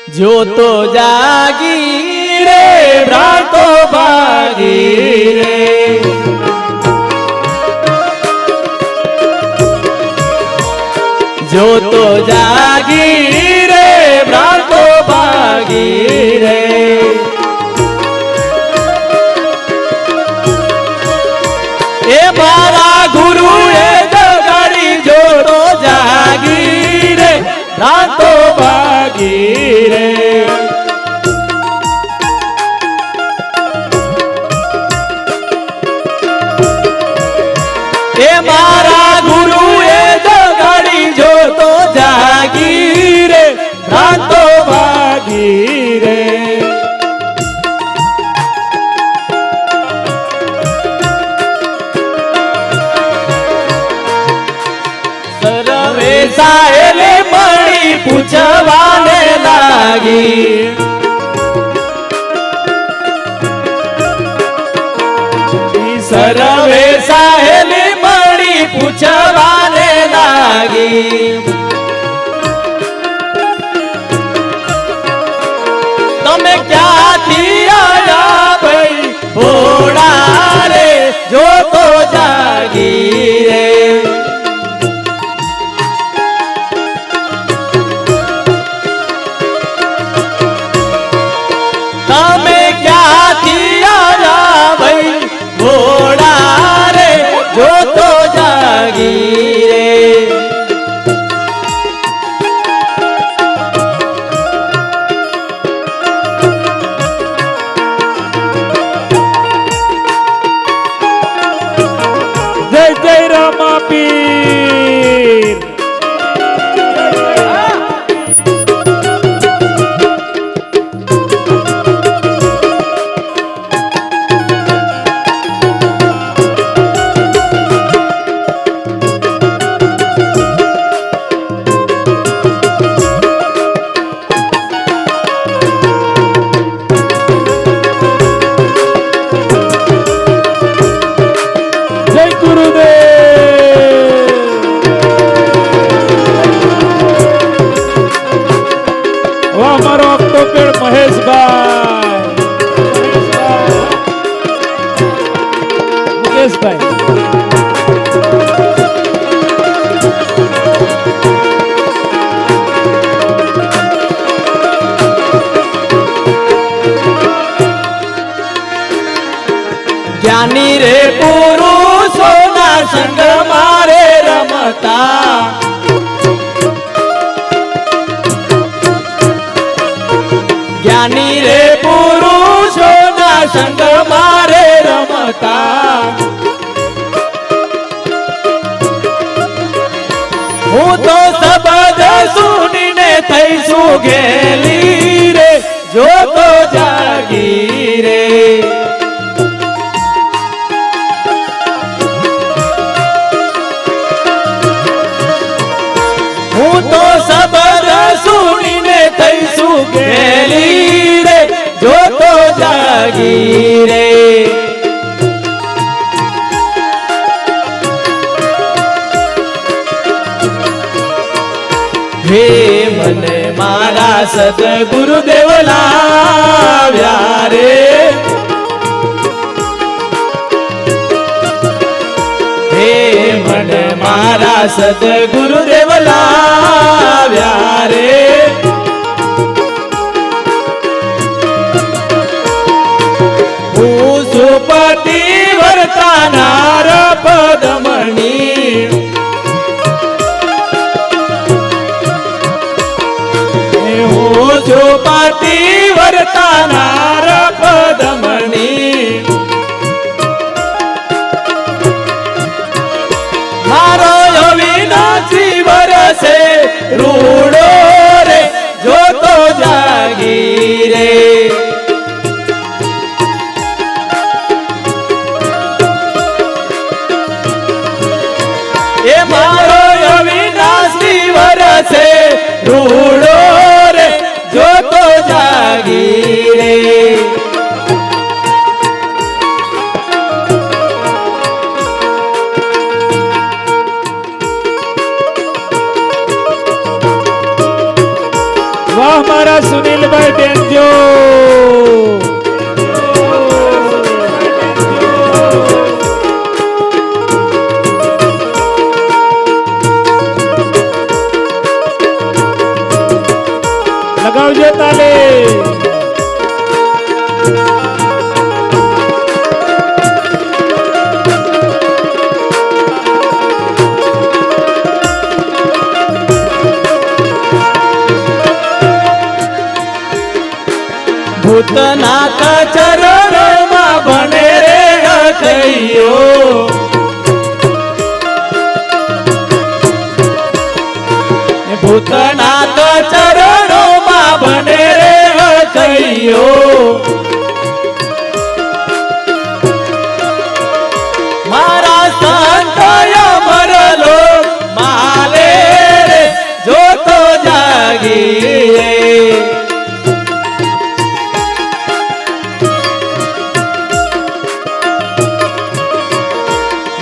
जो तो जागी रे भ्रांतो भागी रे। जो तो जागी रे भ्रांतो भागी रे। ए मारा गुरु ए जगाड़ी जो तो जागी रे भ्रांतो भागी रे। ए मारा गुरु ए जगाड़ी जो तो जागी रे भ्रांतो भागी रे। सर्वे साहेले मणी पूछवाने लागी। सर्वे साहेले मणी पूछवाने लागी। तमे क्या थी आया भाई भोड़ा रे जो तो जागी रे। तमे क्या थी आया भाई भोड़ा रे जो तो जागी रे। जय जय रामा पीर। जय गुरुदेव। वो हमारो अक्टोपेड़ महेश भाई, मुकेश भाई। ज्ञानी रे पुरुषोना संग मारे रमता। ज्ञानी रे पुरुषोना संग मारे रमता। हूँ तो शब्द सुनीने थईसु गेली रे जो तो जागी रे। हूँ तो शब्द सुनीने थईसु गेली रे जो तो जागी रे। हे मने मारा सद्गुरुदेव लाव्या रे। हे मन मारा सद्गुरुदेव लाव्या रे। सुपति वर्तानार पदमणि। सुपति वर्तानार पदमणि। मारो अविनाशी वरसे रूड़ो रे जो तो जागी रे। ए मारो अविनाशी वरसे रूड़ो रे जो तो जागी रे। વાહ મારા સુનિલભાઈ બેનજો. લગાવજો તાલી. ભૂતનાથ ચરણોમાં ભણે રે અખૈયો, ભૂતનાથ ચરણોમાં ભણે રે અખૈયો. મારા સંતો અમર લોક માલે રે જોતો જાગી રે.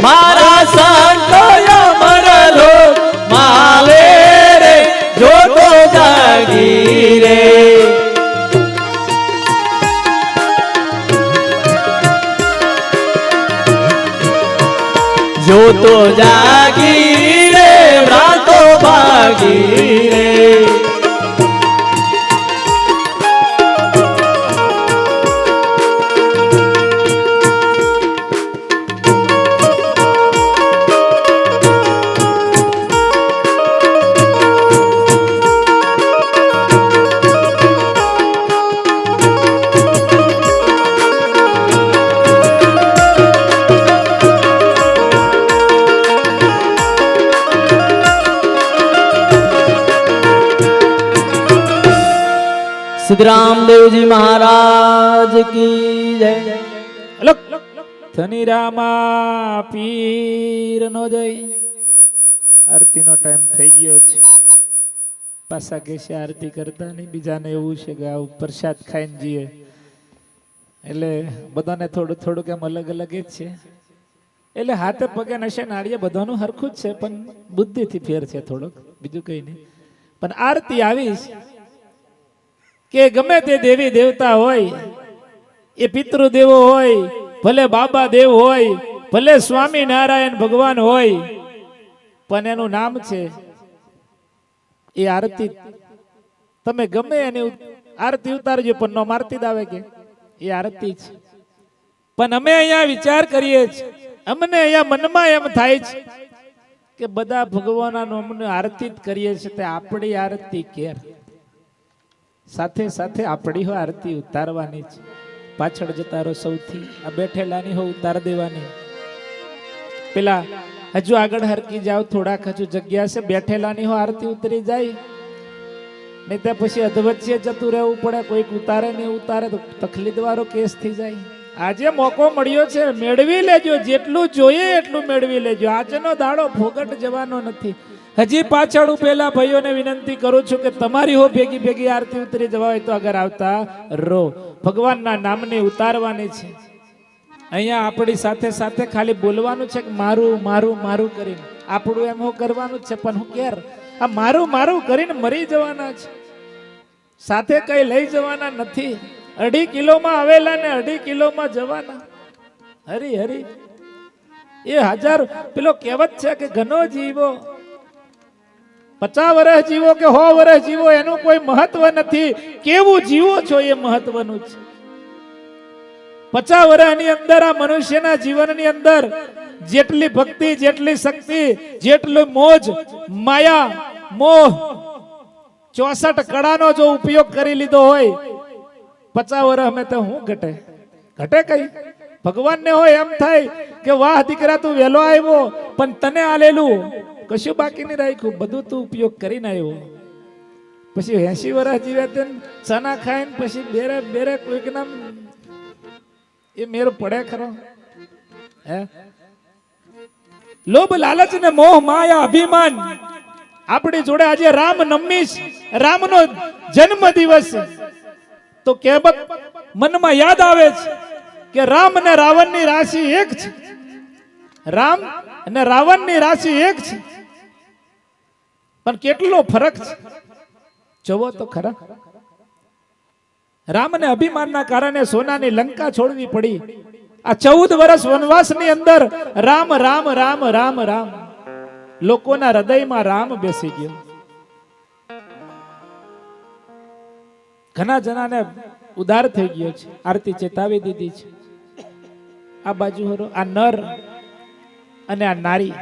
મારા સંતો અમર લોક માલે રે જોતો જાગી રે. જોતો જાગી રે રાતો ભાગી રે. સિદ્ધરામદેવજી મહારાજ કી જય. ધની રામા પીર નો જય. આરતી નો ટાઈમ થઈ ગયો છે. પાછા કે છે આરતી કરતા નહીં, બીજાને એવું છે કે આવું પ્રસાદ ખાઈને જઈએ, એટલે બધાને થોડું થોડું કેમ અલગ અલગ જ છે. એટલે હાથે પગે નશે નાળીએ બધાનું હરખું જ છે, પણ બુદ્ધિથી ફેર છે થોડોક, બીજું કઈ નહીં. પણ આરતી આવીશ કે ગમે તે દેવી દેવતા હોય, એ પિતૃદેવો હોય, ભલે બાબા દેવ હોય, ભલે સ્વામી નારાયણ ભગવાન હોય, પણ એનું નામ છે એ આરતી. તમે ગમે એની આરતી ઉતારજો પણ નો આરતી જ આવે કે એ આરતી છે. પણ અમે અહીંયા વિચાર કરીએ છીએ, અમને અહીંયા મનમાં એમ થાય છે કે બધા ભગવાનનો અમને આરતી જ કરીએ છીએ, તે આપણી આરતી કેર સાથે સાથે આપણી હો આરતી ઉતારવાની છે. પાછળ જતા રહો સૌથી, આ બેઠેલાની હો ઉતાર દેવાની. પેલા હજુ આગળ હરકી જાવ, થોડાક હજુ જગ્યા છે, બેઠેલાની હો આરતી ઉતરી જાય, નહીં તો પછી અધવચ્ચે જતું રહેવું પડે. કોઈક ઉતારે નહીં ઉતારે તો તકલીફ વાળો કેસ થઈ જાય. આજે મોકો મળ્યો છે, મેળવી લેજો, જેટલું જોઈએ એટલું મેળવી લેજો. આજનો દાડો ફોગટ જવાનો નથી. હજી પાછળ પેલા ભાઈઓને વિનંતી કરું છું કે તમારી હો ભેગી ભેગી આરતી ઉતરી જવા હોય તો આગળ આવતા રહો. ભગવાનના નામની ઉતારવાની છે. અહીંયા આપણી સાથે સાથે ખાલી બોલવાનું છે કે મારું મારું મારું કરીને, આપણું એમ કરવાનું છે. પણ હું કેર આ મારું મારું કરીને મરી જવાના છે, સાથે કઈ લઈ જવાના નથી. 2.5 કિલોમાં આવેલા ને 2.5 કિલોમાં જવાના. હરી હરી એ 1000 પેલો કહેવત છે કે ઘણો જીવો 50 વર્ષ જીવો કે 100 વર્ષ જીવો એનું કોઈ મહત્વ નથી, કેવું જીવો છો એ મહત્વનું છે. 50 વર્ષની અંદર આ મનુષ્યના જીવનની અંદર જેટલી ભક્તિ, જેટલી શક્તિ, જેટલું મોજ માયા મોહ 64 કળાનો જો ઉપયોગ કરી લીધો હોય, 50 વર્ષ અમે તો હું ઘટે કઈ. ભગવાનને હોય એમ થાય કે વાહ દીકરા તું વહેલો આવ્યો, પણ તને આલેલું કશું બાકી નહીં રાખ્યું, બધું તું ઉપયોગ કરીને આવ્યો. પછી 80 વર્ષ જીવે તે ચના ખાઈને પછી બેરે બેરે કોઈક નામ એ મેર પડે ખરો? હે લોભ લાલચ ને મોહ માયા અભિમાન આપણી જોડે. આજે રામ નવમી, રામનો જન્મ દિવસ, તો કહેવત મનમાં યાદ આવે છે કે રામ અને રાવણની રાશિ એક છે. રામ અને રાવણની રાશિ એક છે, પણ કેટલો ફરક છે. જોવો તો ખરા, રામને અભિમાનના કારણે સોનાની લંકા છોડવી પડી. આ 14 વર્ષ વનવાસની અંદર રામ રામ રામ રામ રામ, લોકોના હૃદયમાં રામ બેસી ગયો. ઘણા જણાને ઉદાર થઈ ગયો છે. આરતી ચેતાવી દીધી છે. આ બાજુ હરો, આ નર અને આ નારી,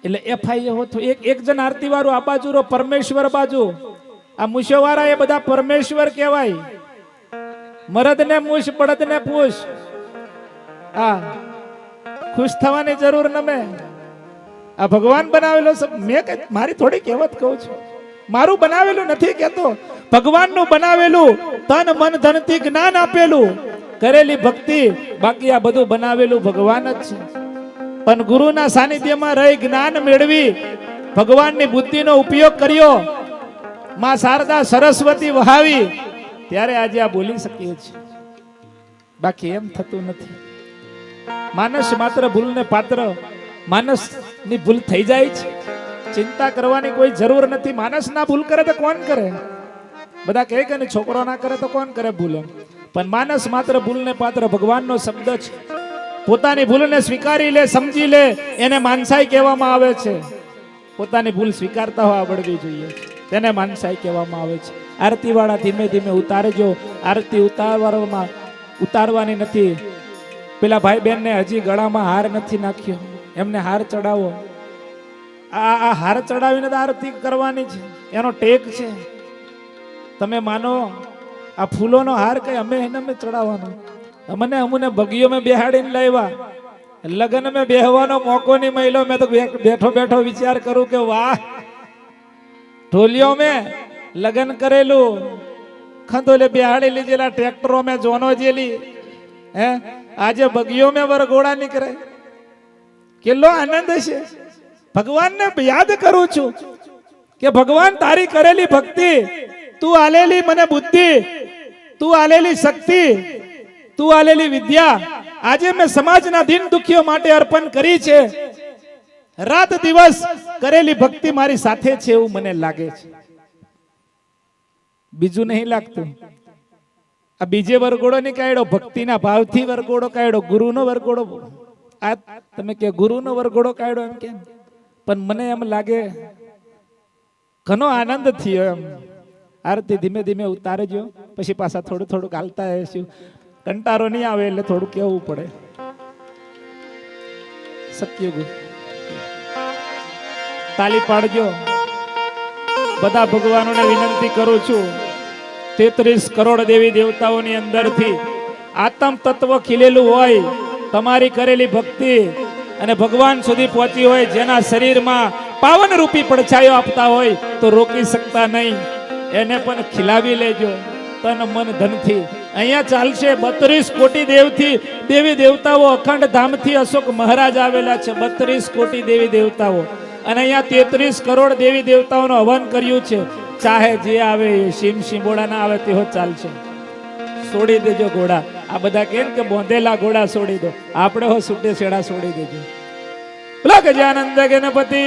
એટલે એફઆઈ હોતો એક જણ આરતી વાળું આ બાજુ રો પરમેશ્વર બાજુ. આ મૂછવાળા એ બધા પરમેશ્વર કહેવાય. મરદ ને મૂછ, બળદ ને પૂછ. આ ખુશ થવાની જરૂર નમે. આ ભગવાન બનાવેલો મેં મારી થોડી કહેવત કહું છું, મારું બનાવેલું નથી કહેતો. ભગવાનનું બનાવેલું, તન મન ધનથી જ્ઞાન આપેલું, કરેલી ભક્તિ, બાકી આ બધું બનાવેલું ભગવાન જ છે. પણ ગુરુના સાનિધ્યમાં રહી જ્ઞાન મેળવી ભગવાનની બુદ્ધિનો ઉપયોગ કર્યો, માં શારદા સરસ્વતી વહાવી, ત્યારે આજે આ બોલી શકીએ છીએ. બાકી એમ થતું નથી. માનસ માત્ર ભૂલને પાત્ર, માનસની ભૂલ થઈ જાય છે. ચિંતા કરવાની કોઈ જરૂર નથી. માનસ ના ભૂલ કરે તો કોણ કરે? બધા કહે કે છોકરો ના કરે તો કોણ કરે ભૂલ? પણ માનસ માત્ર ભૂલને પાત્ર ભગવાનનો શબ્દ છે. પોતાની ભૂલને સ્વીકારી લે, સમજી લે, એને માનસાઈ કહેવામાં આવે છે. પોતાની ભૂલ સ્વીકારતા હોવા આવડવી જોઈએ, તેને માનસાઈ કહેવામાં આવે છે. આરતી વાળા ધીમે ધીમે ઉતારજો. આરતી ઉતારવાની નથી. પેલા ભાઈ બહેન ને હજી ગળામાં હાર નથી નાખ્યો, એમને હાર ચડાવો. આ હાર ચડાવીને આરતી કરવાની છે, એનો ટેક છે. તમે માનો આ ફૂલોનો હાર કઈ અમે એને ચડાવવાનો? અમને બગીઓ મેં બેહાડીને લાવ્યા, લગ્ન મેં બેહવાનો મોકો નહીં મળ્યો. મેં તો બેઠો બેઠો વિચાર કરું કે વાહ, ઢોલિયો મેં લગ્ન કરેલું, ખંડોલે બેહાડી લીધેલા, ટ્રેક્ટરો મેં જોનો જેલી, હે આજે બગીઓ મેં વરઘોડા નીકળે. કેટલો આનંદ છે. ભગવાનને યાદ કરું છું કે ભગવાન તારી કરેલી ભક્તિ, તું આલેલી મને બુદ્ધિ, તું આલેલી શક્તિ, તું આલેલી વિદ્યા, આજે મેં સમાજના દીન દુખીઓ માટે અર્પણ કરી છે. રાત દિવસ કરેલી ભક્તિ મારી સાથે છે એવું મને લાગે છે. બીજું નહીં લાગતું. આ બીજે વરઘોડો નહીં કાઢ્યો, ભક્તિના ભાવથી વરઘોડો કાઢ્યો, ગુરુનો વરઘોડો. આ તમે કે ગુરુનો વરઘોડો કાઢ્યો એમ કેમ? પણ મને એમ લાગે ઘણો આનંદ થયો એમ. આરતી ધીમે ધીમે ઉતારજો, પછી પાછા થોડું થોડું ગાલતા હશું. કંટારો નહીં આવે એટલે થોડું કહેવું પડે. સત્યુગ તાલી પાડજો. બધા ભગવાનોને વિનંતી કરું છું, 33 કરોડ દેવી દેવતાઓની અંદરથી આત્મ તત્વ ખીલેલું હોય, તમારી કરેલી ભક્તિ અને ભગવાન સુધી પહોંચી હોય, જેના શરીરમાં પાવન રૂપી પડછાયો આપતા હોય તો રોકી શકતા નહીં. એને પણ ખીલાવી લેજો તન મન ધનથી. અહીંયા ચાલશે 32 કોટી દેવી દેવતાઓ અખંડ ધામથી અશોક મહારાજ આવેલા છે. 32 કોટી દેવી દેવતાઓ, અને અહીંયા 33 કરોડ દેવી દેવતાઓનું હવન કર્યું છે. ચાહે જે આવે એ શિમશિમોડા ના આવે તેવો ચાલશે. છોડી દેજો ઘોડા. આ બધા કેમ કે બોંધેલા ઘોડા છોડી દો, આપણે હો છૂટે છેડા છોડી દેજો. બોલો ગજાનંદ ગણપતિ